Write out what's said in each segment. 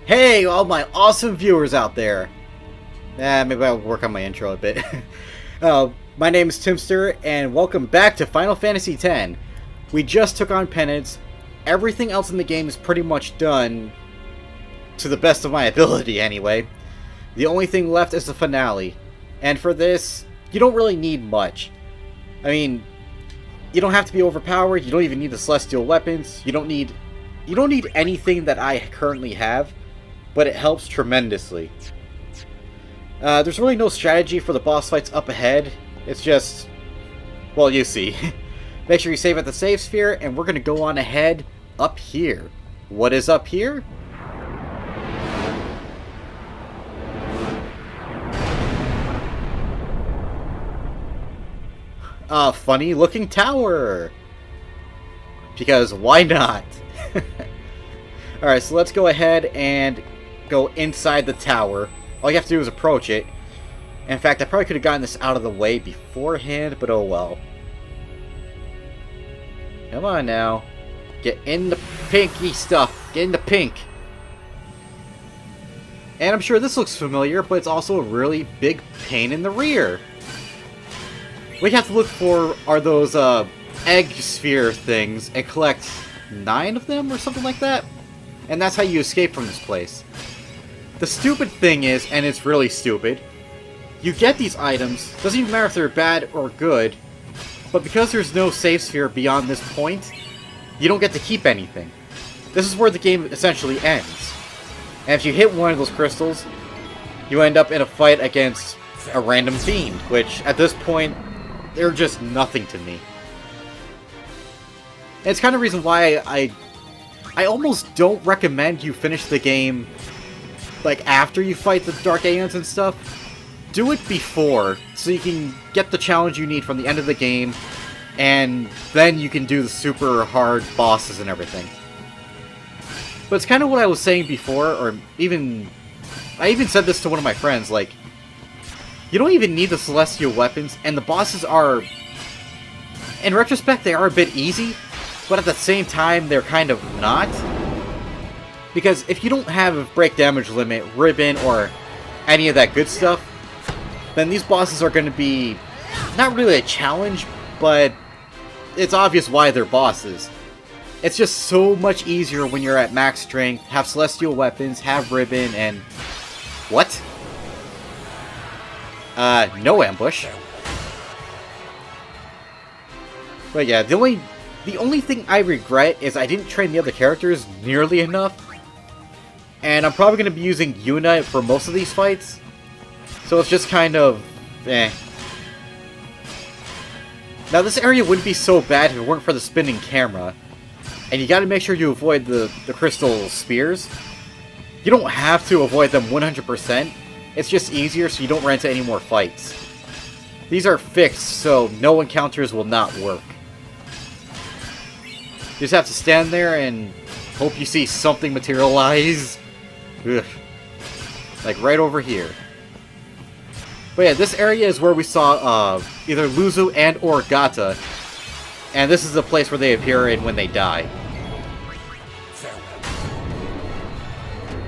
Hey, all my awesome viewers out there! Maybe I'll work on my intro a bit. My name is Timster, and welcome back to Final Fantasy X. We just took on Penance. Everything else in the game is pretty much done, to the best of my ability anyway. The only thing left is the finale. And for this, you don't really need much. I mean, you don't have to be overpowered, you don't even need the celestial weapons, you don't need anything that I currently have, but it helps tremendously. There's really no strategy for the boss fights up ahead. It's just, well, you see. Make sure you save at the save sphere, and we're going to go on ahead up here. What is up here? A funny looking tower! Because why not? Alright, so let's go ahead and go inside the tower. All you have to do is approach it. In fact, I probably could have gotten this out of the way beforehand, but oh well. Come on now. Get in the pinky stuff. Get in the pink. And I'm sure this looks familiar, but it's also a really big pain in the rear. What you have to look for are those egg sphere things and collect 9 of them or something like that. And that's how you escape from this place. The stupid thing is, and it's really stupid, you get these items, doesn't even matter if they're bad or good, but because there's no save sphere beyond this point, you don't get to keep anything. This is where the game essentially ends. And if you hit one of those crystals, you end up in a fight against a random fiend, which at this point, they're just nothing to me. And it's kind of the reason why I almost don't recommend you finish the game like after you fight the Dark Aeons and stuff. Do it before, so you can get the challenge you need from the end of the game, and then you can do the super hard bosses and everything. But it's kind of what I was saying before, or I even said this to one of my friends, like, you don't even need the celestial weapons, and the bosses are, in retrospect, they are a bit easy, but at the same time, they're kind of not. Because if you don't have a break damage limit, ribbon, or any of that good stuff, then these bosses are going to be not really a challenge, but it's obvious why they're bosses. It's just so much easier when you're at max strength, have celestial weapons, have ribbon, and... What? No ambush. But yeah, the only thing I regret is I didn't train the other characters nearly enough. And I'm probably going to be using Yuna for most of these fights. So it's just kind of... eh. Now this area wouldn't be so bad if it weren't for the spinning camera. And you gotta make sure you avoid the crystal spears. You don't have to avoid them 100%. It's just easier so you don't run into any more fights. These are fixed, so no encounters will not work. You just have to stand there and hope you see something materialize. Ugh. Like right over here. But yeah, this area is where we saw either Luzu and or Gata. And this is the place where they appear in when they die.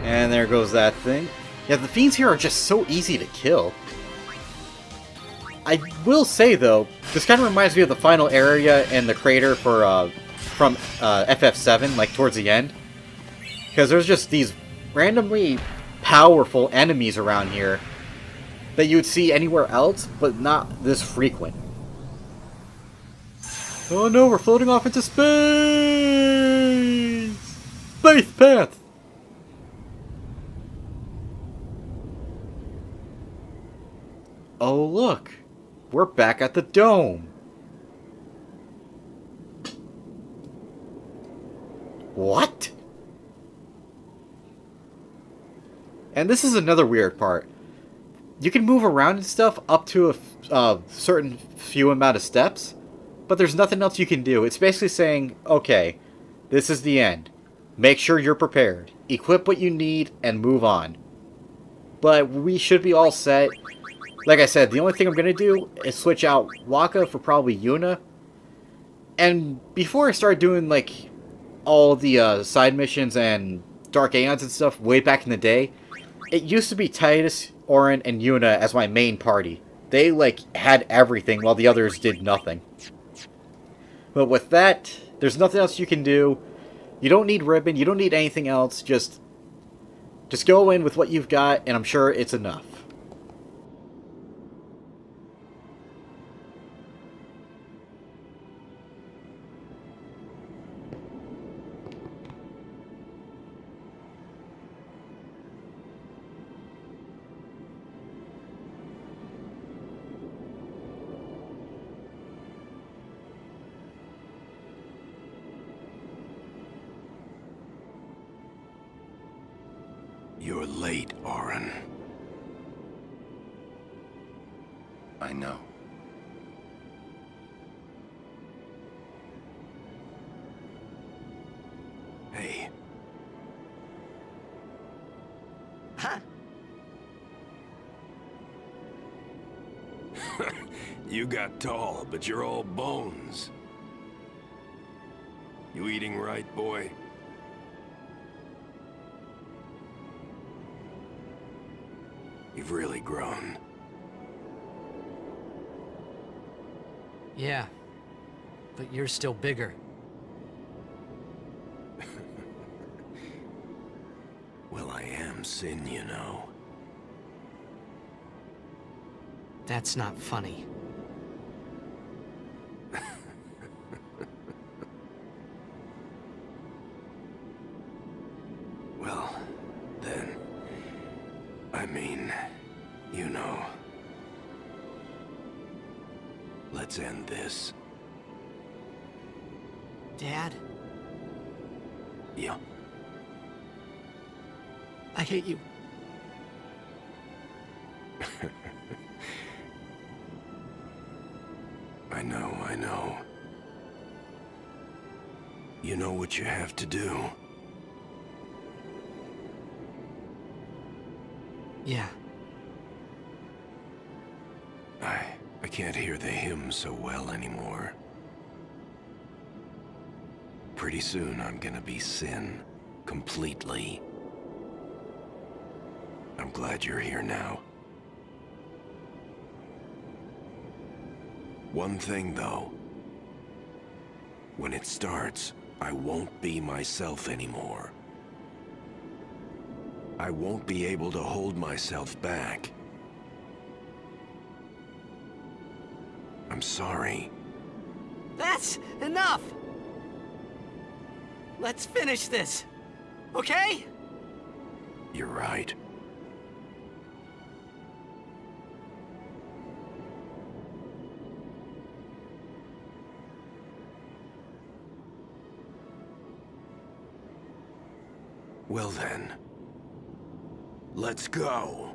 And there goes that thing. Yeah, the fiends here are just so easy to kill. I will say though, this kind of reminds me of the final area in the crater for from FF7, like towards the end. Because there's just these randomly powerful enemies around here that you would see anywhere else, but not this frequent. Oh no, we're floating off into space! Space path! Oh look, we're back at the dome. What? And this is another weird part. You can move around and stuff up to a certain few amount of steps, but there's nothing else you can do. It's basically saying, okay, this is the end. Make sure you're prepared. Equip what you need and move on. But we should be all set. Like I said, the only thing I'm going to do is switch out Waka for probably Yuna. And before I start doing, like, all the side missions and Dark Aeons and stuff way back in the day, it used to be Titus, Auron, and Yuna as my main party. They, like, had everything while the others did nothing. But with that, there's nothing else you can do. You don't need ribbon, you don't need anything else, just go in with what you've got, and I'm sure it's enough. You're late, Auron. I know. Hey. Huh? You got tall, but you're all bones. You eating right, boy? You've really grown. Yeah. But you're still bigger. Well, I am Sin, you know. That's not funny. Well, then... I mean, you know... Let's end this. Dad, Yeah. I hate you. I know. You know what you have to do. Yeah. I can't hear the hymn so well anymore. Pretty soon I'm gonna be Sin, completely. I'm glad you're here now. One thing though. When it starts, I won't be myself anymore. I won't be able to hold myself back. I'm sorry. That's enough! Let's finish this, okay? You're right. Well then, let's go.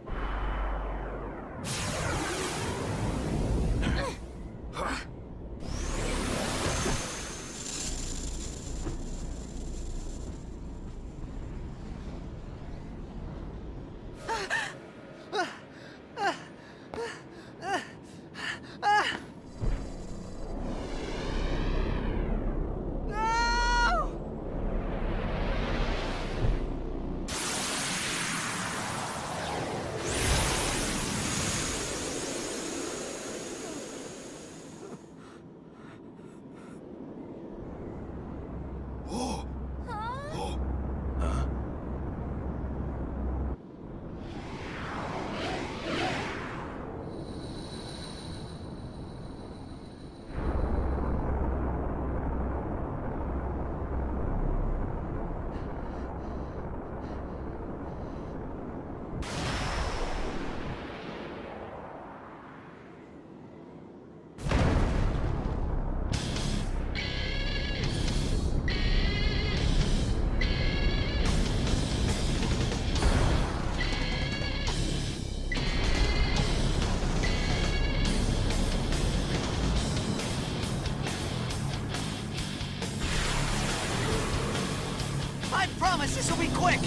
I promise this will be quick!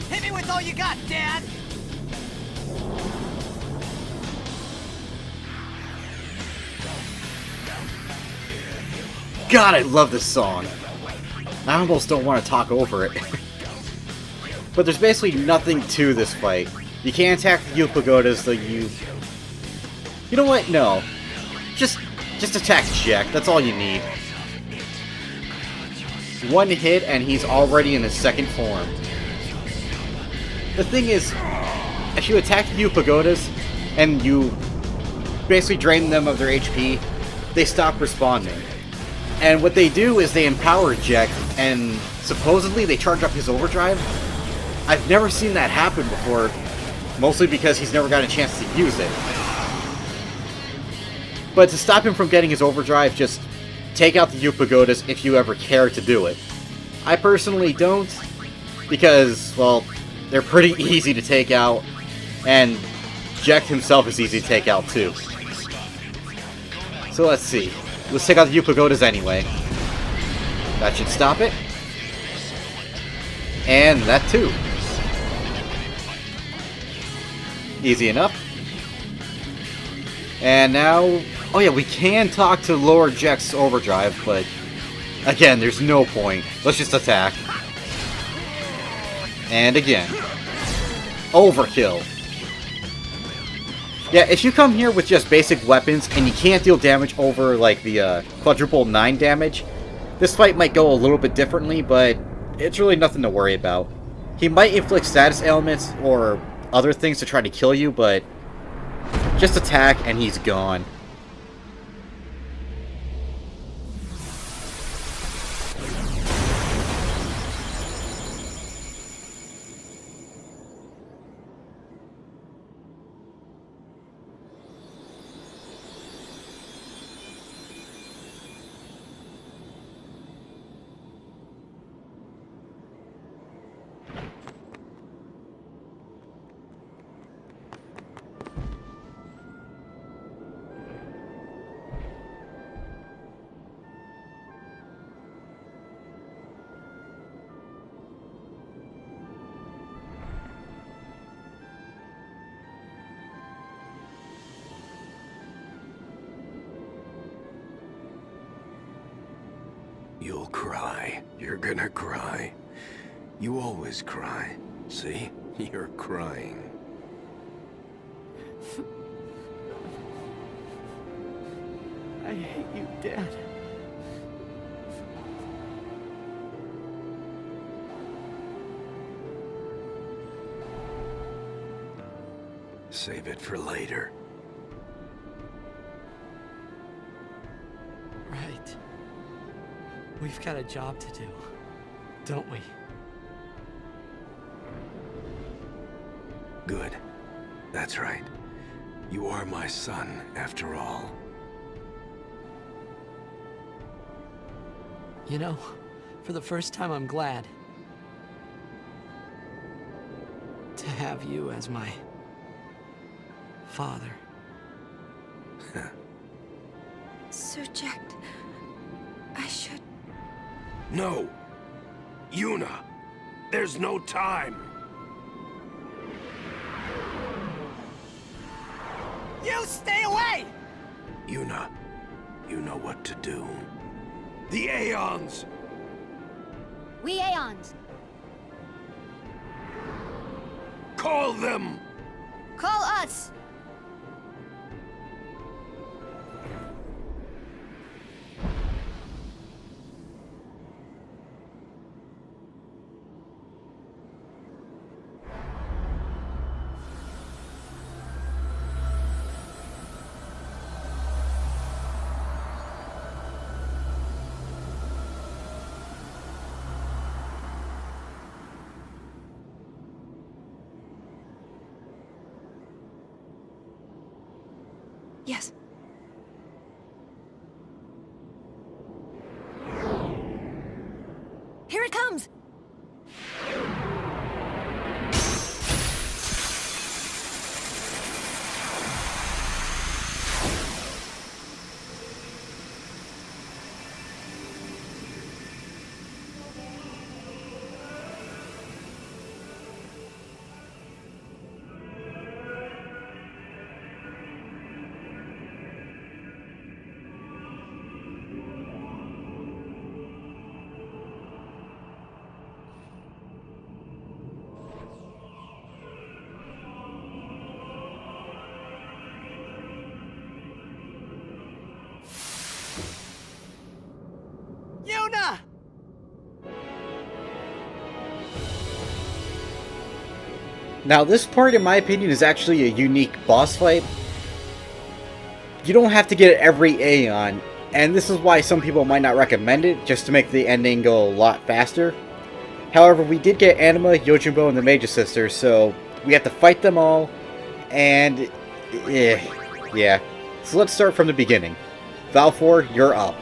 Hit me with all you got, Dad! God, I love this song. I almost don't want to talk over it. But there's basically nothing to this fight. You can't attack the U Pagodas, though you... You know what? No. Just attack Jack. That's all you need. One hit and he's already in his second form. The thing is, if you attack the U Pagodas and you basically drain them of their HP, they stop responding. And what they do is they empower Jack, and supposedly they charge up his overdrive. I've never seen that happen before, mostly because he's never got a chance to use it. But to stop him from getting his overdrive, just take out the U Pagodas if you ever care to do it. I personally don't, because, well, they're pretty easy to take out, and Jack himself is easy to take out too. So let's see. Let's take out the U Pagodas anyway. That should stop it. And that too. Easy enough. And now... Oh yeah, we can talk to lower Jack's overdrive, but... Again, there's no point. Let's just attack. And again. Overkill. Yeah, if you come here with just basic weapons and you can't deal damage over, like, the quadruple 9 damage, this fight might go a little bit differently, but it's really nothing to worry about. He might inflict status ailments or other things to try to kill you, but just attack and he's gone. You'll cry. You're gonna cry. You always cry. See? You're crying. I hate you, Dad. Save it for later. Right. We've got a job to do, don't we? Good. That's right. You are my son, after all. You know, for the first time I'm glad to have you as my father. Sir Jack, I should... No! Yuna! There's no time! You stay away! Yuna, you know what to do. The Aeons! We Aeons. Call them! Call us! Yes. Here it comes! Now, this part, in my opinion, is actually a unique boss fight. You don't have to get every Aeon, and this is why some people might not recommend it, just to make the ending go a lot faster. However, we did get Anima, Yojimbo, and the Mage's Sister, so we have to fight them all, and yeah. So let's start from the beginning. Valfor, you're up.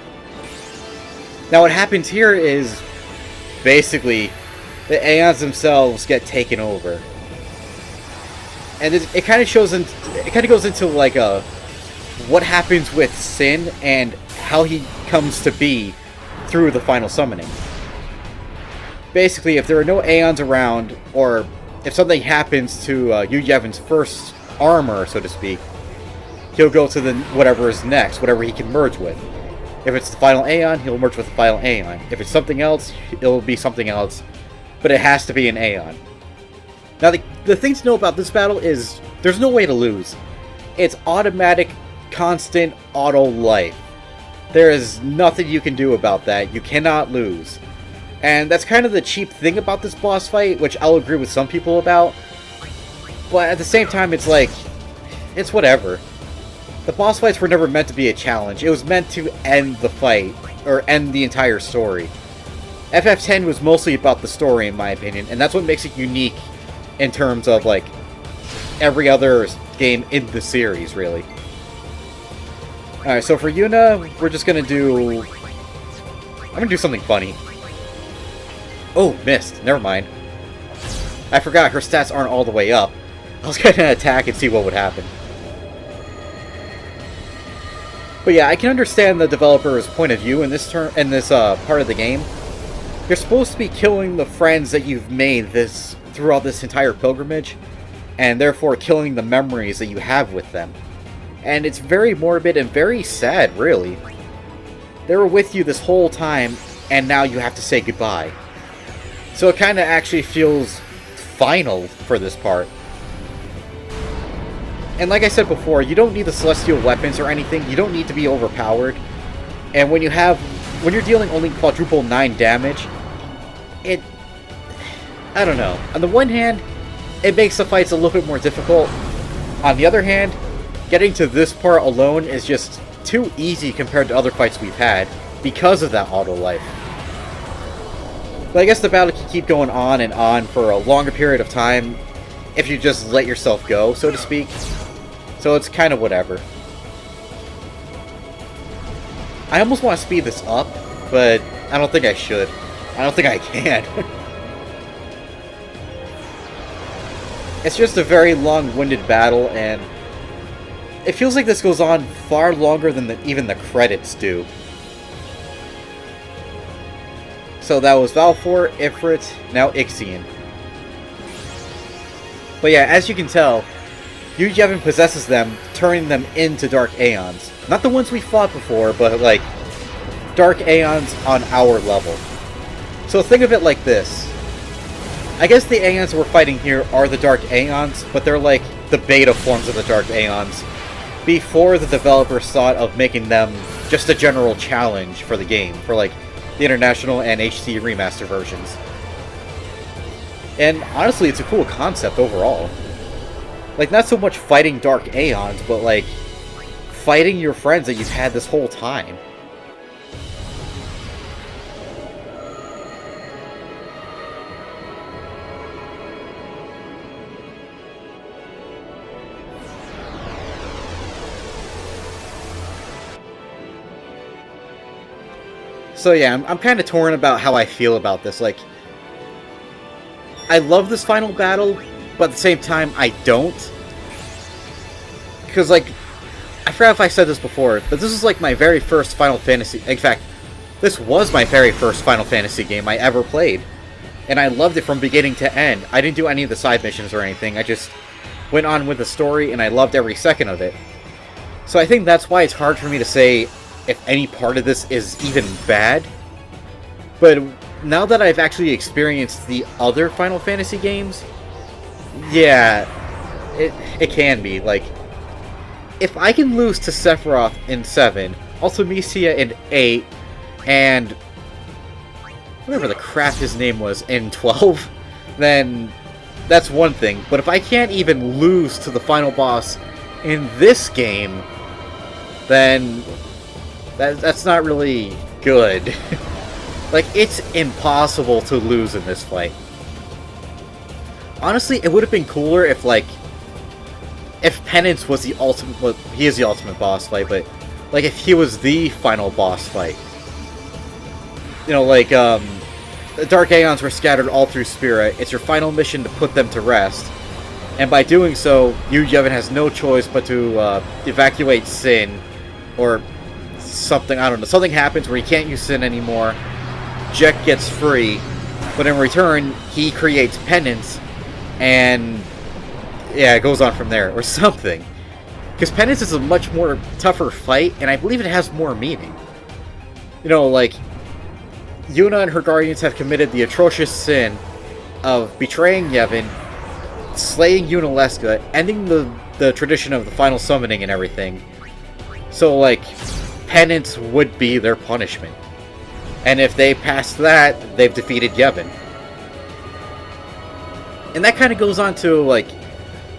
Now what happens here is, basically, the Aeons themselves get taken over. And it kind of goes into like what happens with Sin and how he comes to be through the final summoning. Basically, if there are no Aeons around, or if something happens to Yevon's first armor, so to speak, he'll go to the whatever is next, whatever he can merge with. If it's the final Aeon, he'll merge with the final Aeon. If it's something else, it'll be something else, but it has to be an Aeon. Now, the thing to know about this battle is there's no way to lose. It's automatic, constant, auto life. There is nothing you can do about that. You cannot lose. And that's kind of the cheap thing about this boss fight, which I'll agree with some people about. But at the same time, it's like, it's whatever. The boss fights were never meant to be a challenge. It was meant to end the fight, or end the entire story. FF10 was mostly about the story, in my opinion, and that's what makes it unique in terms of, like, every other game in the series, really. Alright, so for Yuna, we're just gonna do... I'm gonna do something funny. Oh, missed. Never mind. I forgot her stats aren't all the way up. I was gonna attack and see what would happen. But yeah, I can understand the developer's point of view in this part of the game. You're supposed to be killing the friends that you've made throughout this entire pilgrimage, and therefore killing the memories that you have with them. And it's very morbid and very sad, really. They were with you this whole time, and now you have to say goodbye. So it kind of actually feels final for this part. And like I said before, you don't need the celestial weapons or anything. You don't need to be overpowered. And when you're dealing only quadruple 9 damage, I don't know. On the one hand, it makes the fights a little bit more difficult. On the other hand, getting to this part alone is just too easy compared to other fights we've had because of that auto life. But I guess the battle can keep going on and on for a longer period of time if you just let yourself go, so to speak. So it's kind of whatever. I almost want to speed this up, but I don't think I should. I don't think I can. It's just a very long-winded battle, and it feels like this goes on far longer than even the credits do. So that was Valfor, Ifrit, now Ixion. But yeah, as you can tell, Yevon possesses them, turning them into Dark Aeons. Not the ones we fought before, but like, Dark Aeons on our level. So think of it like this. I guess the Aeons we're fighting here are the Dark Aeons, but they're like the beta forms of the Dark Aeons, before the developers thought of making them just a general challenge for the game, for like the International and HD Remaster versions. And honestly, it's a cool concept overall. Like, not so much fighting Dark Aeons, but like, fighting your friends that you've had this whole time. So yeah, I'm kind of torn about how I feel about this. Like, I love this final battle, but at the same time, I don't. Because, like, I forgot if I said this before, but this is like my very first Final Fantasy... In fact, this was my very first Final Fantasy game I ever played. And I loved it from beginning to end. I didn't do any of the side missions or anything. I just went on with the story, and I loved every second of it. So I think that's why it's hard for me to say if any part of this is even bad. But now that I've actually experienced the other Final Fantasy games, yeah, it can be. Like, if I can lose to Sephiroth in 7, Ultimisia in 8, and whatever the crap his name was in 12, then that's one thing. But if I can't even lose to the final boss in this game, then that's not really good. Like, it's impossible to lose in this fight. Honestly, it would have been cooler if, like, if Penance was the ultimate... Well, he is the ultimate boss fight, but, like, if he was the final boss fight. You know, like, the Dark Aeons were scattered all through Spira. It's your final mission to put them to rest. And by doing so, you, Yevon, has no choice but to evacuate Sin, or something, I don't know. Something happens where he can't use Sin anymore. Jack gets free, but in return, he creates Penance, and yeah, it goes on from there, or something. Because Penance is a much more tougher fight, and I believe it has more meaning. You know, like, Yuna and her guardians have committed the atrocious sin of betraying Yevon, slaying Yunalesca, ending the tradition of the final summoning and everything. So, like, Penance would be their punishment. And if they pass that, they've defeated Yevon. And that kind of goes on to, like,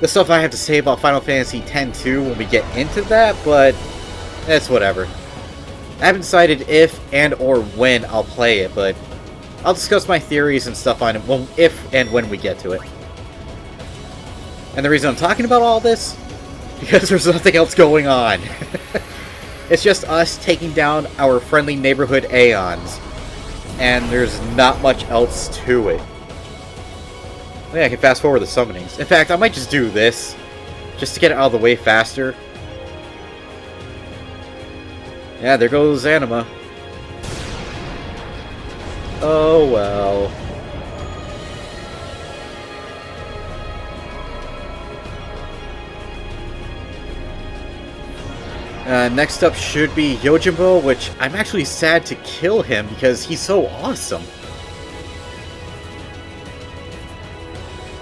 the stuff I have to say about Final Fantasy X-2 when we get into that, but that's whatever. I haven't decided if and or when I'll play it, but I'll discuss my theories and stuff on it if and when we get to it. And the reason I'm talking about all this, because there's nothing else going on. It's just us taking down our friendly neighborhood Aeons, and there's not much else to it. Yeah, I can fast forward the summonings. In fact, I might just do this, just to get it out of the way faster. Yeah, there goes Anima. Oh well. Next up should be Yojimbo, which I'm actually sad to kill him because he's so awesome.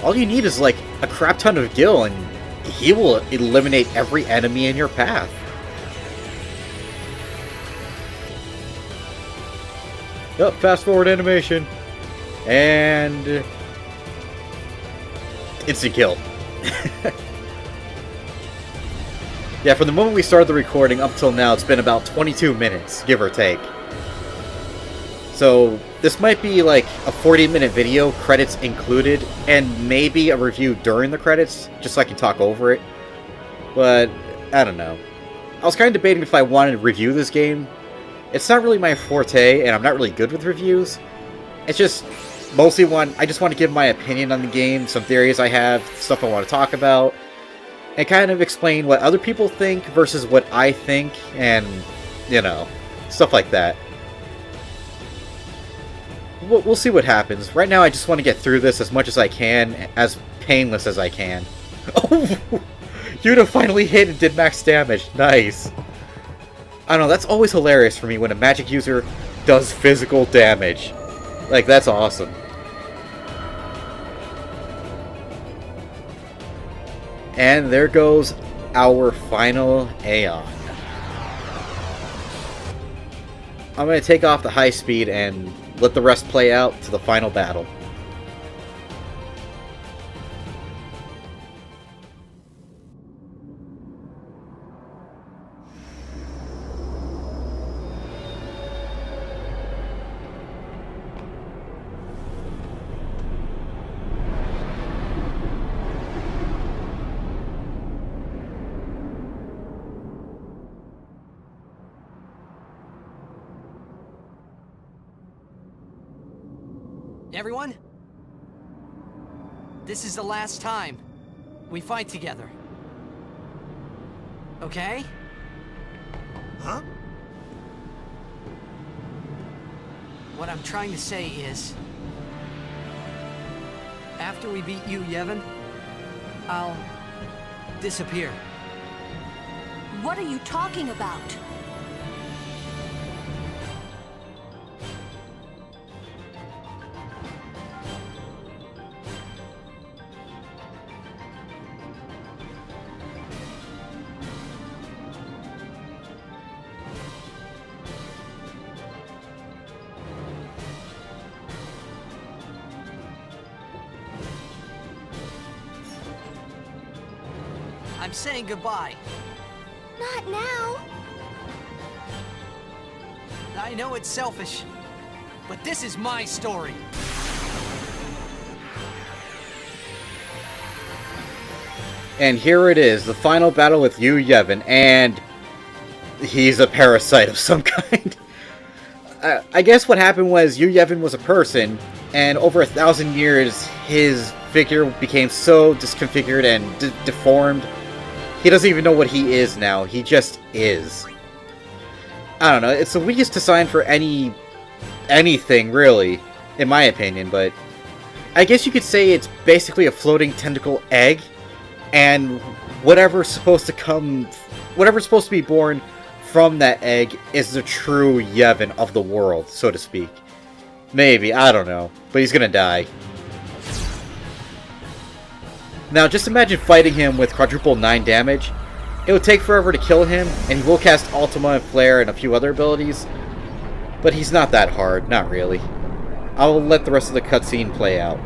All you need is like a crap ton of gil and he will eliminate every enemy in your path. Yep, fast forward animation. And instant kill. Yeah, from the moment we started the recording up till now, it's been about 22 minutes, give or take. So, this might be like a 40-minute video, credits included, and maybe a review during the credits, just so I can talk over it. But, I don't know. I was kind of debating if I wanted to review this game. It's not really my forte, and I'm not really good with reviews. It's just mostly I just want to give my opinion on the game, some theories I have, stuff I want to talk about, and kind of explain what other people think versus what I think, and, you know, stuff like that. We'll see what happens. Right now, I just want to get through this as much as I can, as painless as I can. Oh! Yuna finally hit and did max damage. Nice. I don't know, that's always hilarious for me when a magic user does physical damage. Like, that's awesome. And there goes our final Aeon. I'm going to take off the high speed and let the rest play out to the final battle. Everyone? This is the last time we fight together. Okay? Huh? What I'm trying to say is, after we beat you, Yevon, I'll disappear. What are you talking about? I'm saying goodbye. Not now. I know it's selfish, but this is my story. And here it is, the final battle with you, Yevon, and he's a parasite of some kind. I guess what happened was Yevon was a person, and over 1,000 years, his figure became so disconfigured and deformed. He doesn't even know what he is now. He just is. I don't know. It's the weakest design for anything, really, in my opinion. But I guess you could say it's basically a floating tentacle egg, and whatever's supposed to be born from that egg is the true Yevon of the world, so to speak. Maybe, I don't know. But he's gonna die. Now, just imagine fighting him with quadruple 9 damage. It would take forever to kill him, and he will cast Ultima and Flare and a few other abilities. But he's not that hard, not really. I'll let the rest of the cutscene play out.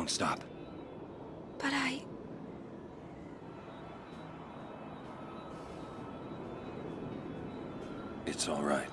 Don't stop. But It's all right.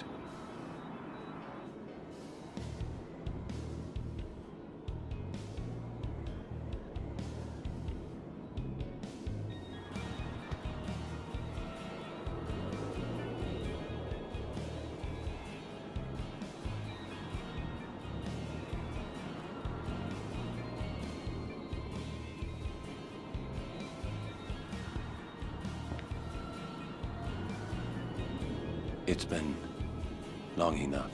It's been long enough.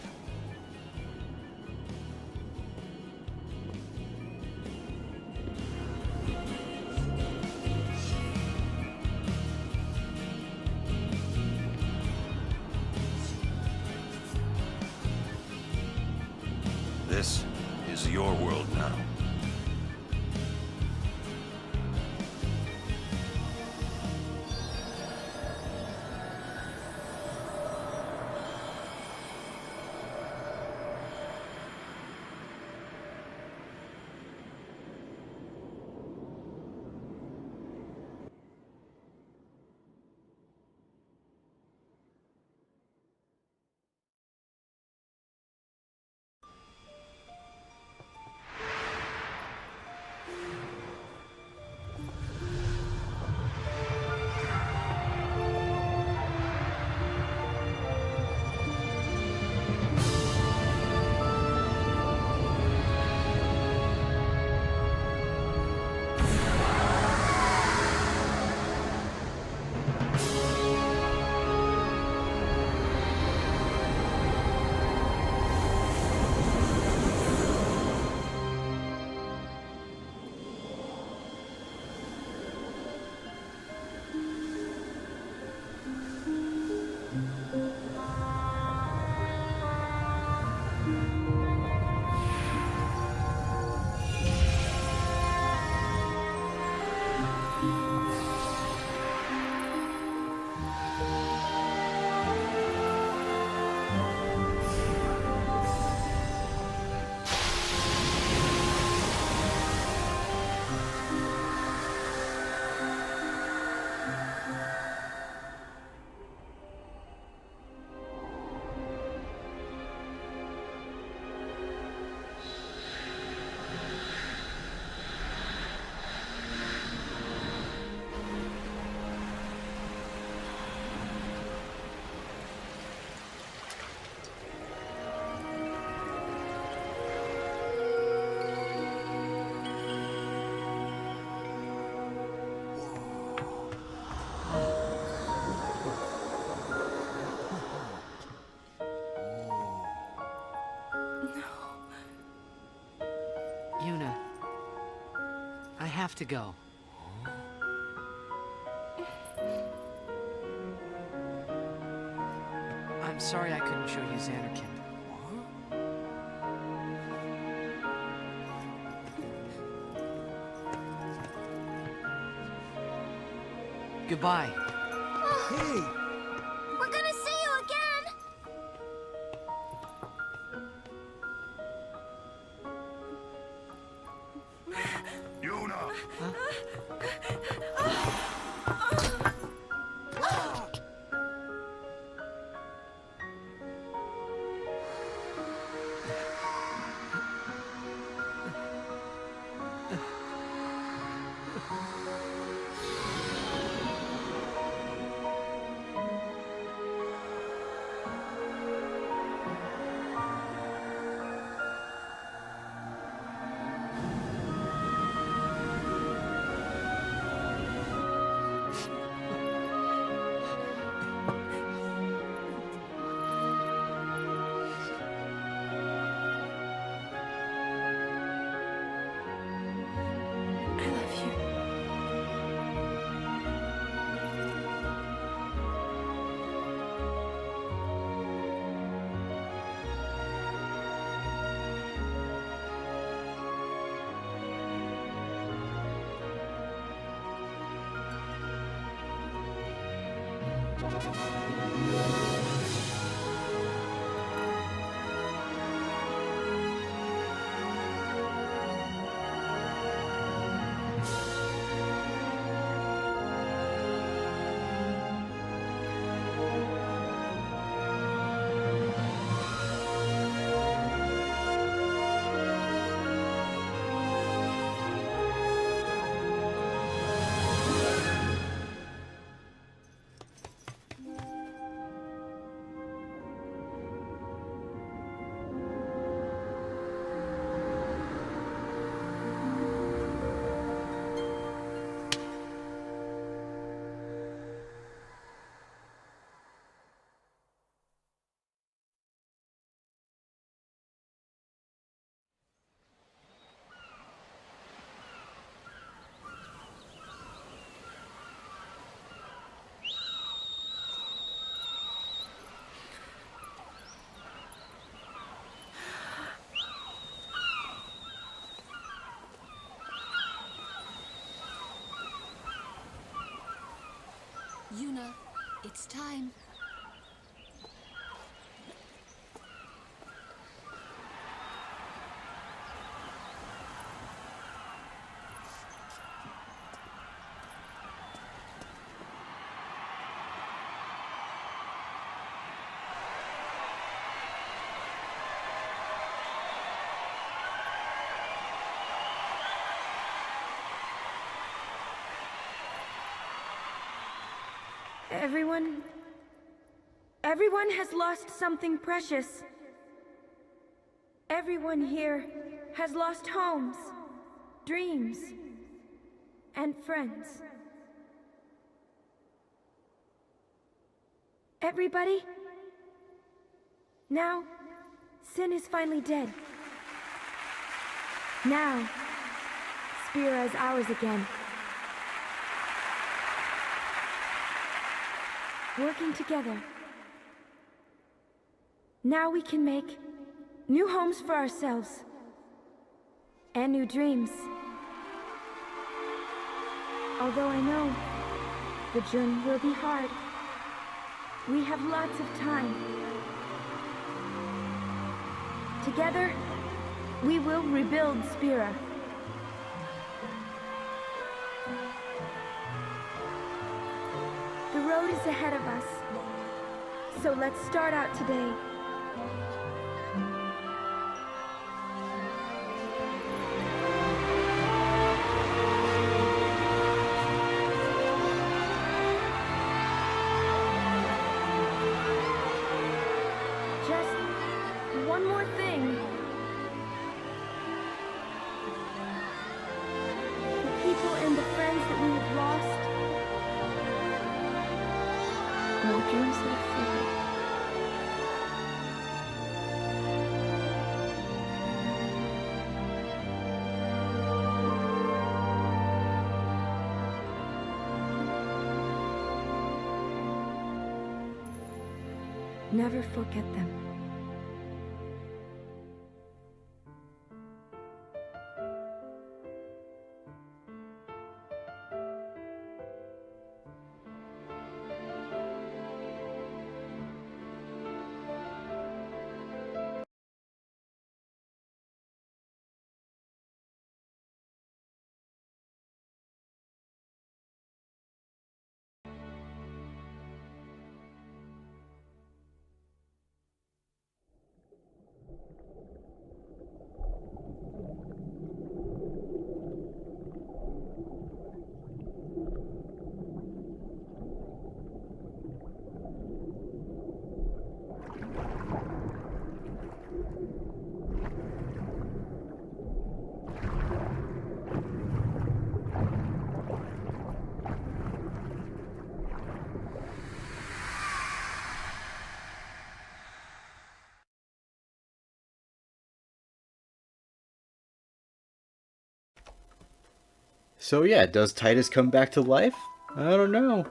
This is your world now. Yuna, I have to go. I'm sorry I couldn't show you Xanarkand. Goodbye. Hey! we're gonna see you again! Yuna! I love you. Yuna, it's time. Everyone has lost something precious. Everyone here has lost homes, dreams, and friends. Everybody? Now, Sin is finally dead. Now, Spira is ours again. Working together. Now we can make new homes for ourselves. And new dreams. Although I know the journey will be hard, we have lots of time. Together, we will rebuild Spira. The road is ahead of us, so let's start out today. Just one more thing. The people and the friends that we have lost. No dreams that have faded. Never forget them. So yeah, does Titus come back to life? I don't know.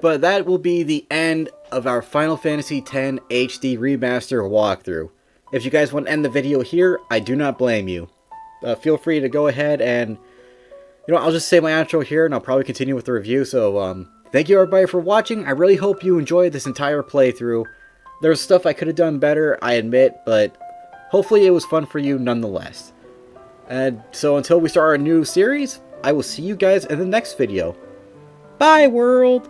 But that will be the end of our Final Fantasy X HD Remaster walkthrough. If you guys want to end the video here, I do not blame you. Feel free to go ahead and, I'll just say my outro here and I'll probably continue with the review. So, thank you everybody for watching. I really hope you enjoyed this entire playthrough. There's stuff I could have done better, I admit, but hopefully it was fun for you nonetheless. And so until we start our new series, I will see you guys in the next video. Bye, world!